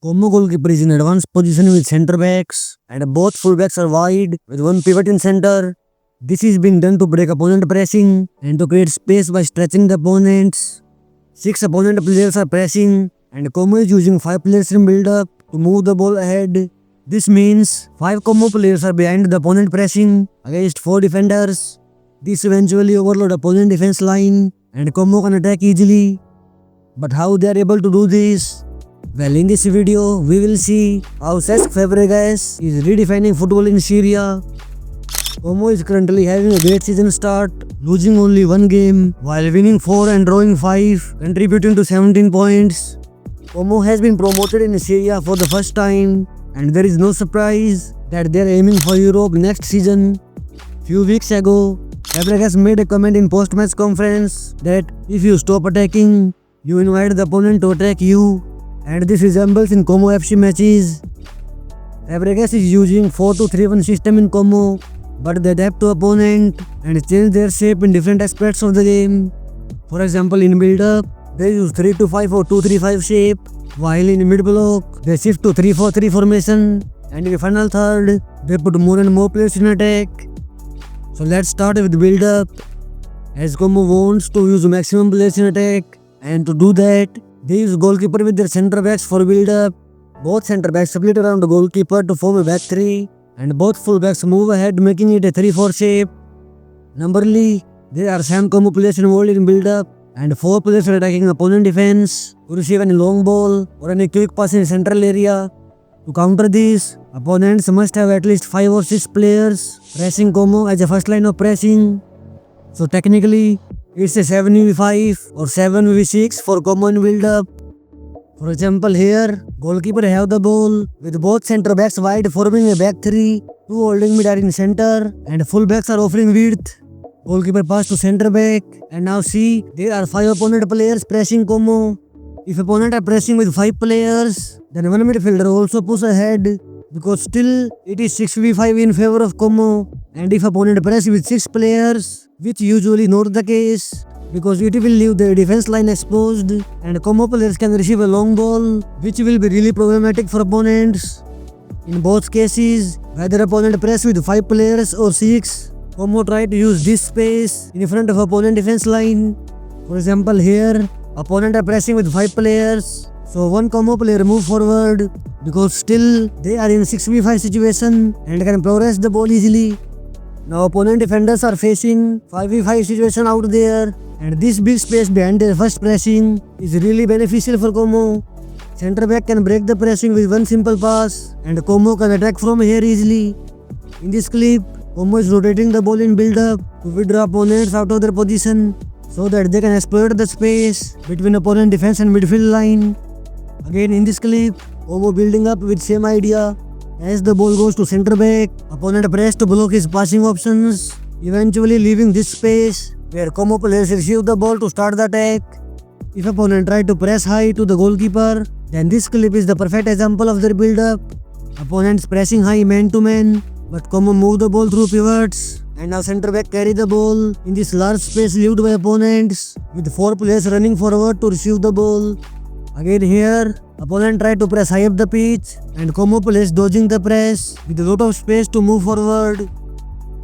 Como goalkeeper is in advanced position with centre backs and both full backs are wide with one pivot in center. This is being done to break opponent pressing and to create space by stretching the opponents. 6 opponent players are pressing and Como is using 5 players in build-up to move the ball ahead. This means 5 Como players are behind the opponent pressing against 4 defenders. This eventually overload opponent defense line and Como can attack easily. But how they are able to do this? Well, in this video, we will see how Cesc Fabregas is redefining football in Syria. Como is currently having a great season start, losing only 1 game while winning 4 and drawing 5, contributing to 17 points. Como has been promoted in Syria for the first time, and there is no surprise that they are aiming for Europe next season. Few weeks ago, Fabregas made a comment in post-match conference that if you stop attacking, you invite the opponent to attack you, and this resembles in Como FC matches. Fabregas is using 4-2-3-1 system in Como, but they adapt to opponent and change their shape in different aspects of the game. For example, in build-up, they use 3-5 or 2-3-5 shape, while in mid-block, they shift to 3-4-3 formation, and in the final third, they put more and more players in attack. So let's start with build-up. As Como wants to use maximum players in attack, and to do that, they use goalkeeper with their centre backs for build-up. Both centre backs split around the goalkeeper to form a back 3, and both full backs move ahead, making it a 3-4 shape. Numberly, there are 7 Como players involved in build-up, and 4 players are attacking opponent defense to receive any long ball or any quick pass in central area. To counter this, opponents must have at least 5 or 6 players pressing Como as a first line of pressing. So technically, it's a 7v5 or 7v6 for Como in build-up. For example, here, goalkeeper have the ball with both centre backs wide forming a back 3, 2 holding mid are in center, and full backs are offering width. Goalkeeper pass to centre back, and now see, there are 5 opponent players pressing Como. If opponent are pressing with 5 players, then one midfielder also push ahead, because still it is 6v5 in favor of Como. And if opponent press with 6 players, which usually not the case, because it will leave the defense line exposed and Como players can receive a long ball, which will be really problematic for opponents. In both cases, whether opponent press with 5 players or 6, Como try to use this space in front of opponent defense line. For example, here, opponent are pressing with 5 players, so one Como player move forward, because still they are in 6v5 situation and can progress the ball easily. Now opponent defenders are facing 5v5 situation out there, and this big space behind their first pressing is really beneficial for Como. Centre back can break the pressing with one simple pass, and Como can attack from here easily. In this clip, Como is rotating the ball in build-up to withdraw opponents out of their position, so that they can exploit the space between opponent defense and midfield line. Again in this clip, Como building up with same idea. As the ball goes to centre back, opponent press to block his passing options, eventually leaving this space where Como players receive the ball to start the attack. If opponent try to press high to the goalkeeper, then this clip is the perfect example of their build-up. Opponents pressing high man-to-man, but Como move the ball through pivots, and now centre back carry the ball in this large space left by opponents, with 4 players running forward to receive the ball. Again here, opponent try to press high up the pitch, and Como players dodging the press with a lot of space to move forward.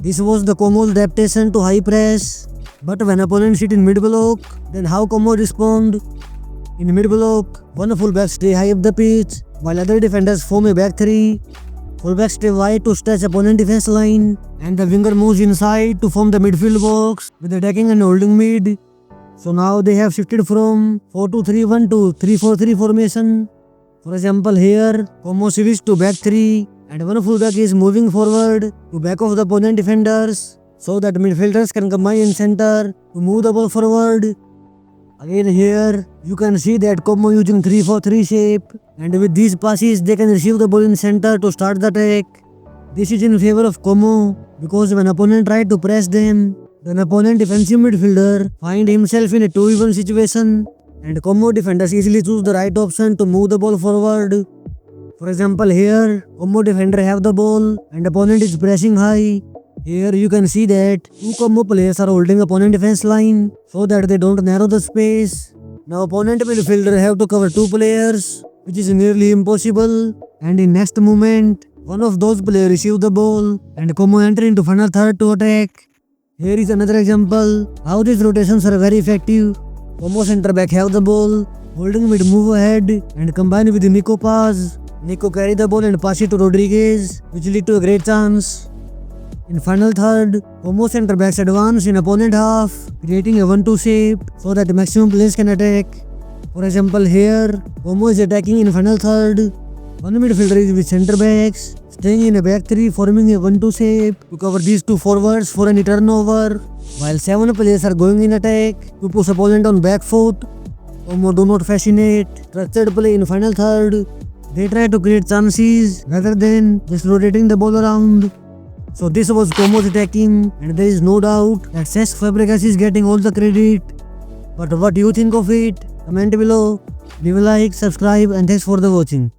This was the Como's adaptation to high press. But when opponents sit in mid-block, then how Como respond? In mid-block, one fullback stay high up the pitch, while other defenders form a back 3. Fullback stay wide to stretch opponent defense line, and the winger moves inside to form the midfield box with attacking and holding mid. So now they have shifted from 4-2-3-1 to 3-4-3 formation. For example, here, Como switches to back 3, and one fullback is moving forward to back of the opponent defenders, so that midfielders can combine in center to move the ball forward. Again here, you can see that Como using 3-4-3 shape, and with these passes they can receive the ball in center to start the attack. This is in favor of Como, because when opponent try to press them, then opponent defensive midfielder find himself in a 2v1 situation, and Como defenders easily choose the right option to move the ball forward. For example, here, Como defender have the ball and opponent is pressing high. Here you can see that 2 Como players are holding opponent defense line so that they don't narrow the space. Now opponent midfielder have to cover 2 players which is nearly impossible. And in next moment, one of those players receive the ball and Como enter into final third to attack. Here is another example how these rotations are very effective. Como center back have the ball, holding mid move ahead and combine with Nico pass. Nico carry the ball and pass it to Rodriguez, which lead to a great chance. In final third, Como center backs advance in opponent half, creating a 1-2 shape so that maximum players can attack. For example here, Como is attacking in final third. One midfielder is with center backs, staying in a back 3 forming a 1-2 shape to cover these two forwards for any turnover, while 7 players are going in attack to push opponent on back foot. Como do not fascinate, trusted play in final third. They try to create chances rather than just rotating the ball around. So this was Como's attacking, and there is no doubt that Cesc Fabregas is getting all the credit. But what do you think of it? Comment below, leave a like, subscribe, and thanks for the watching.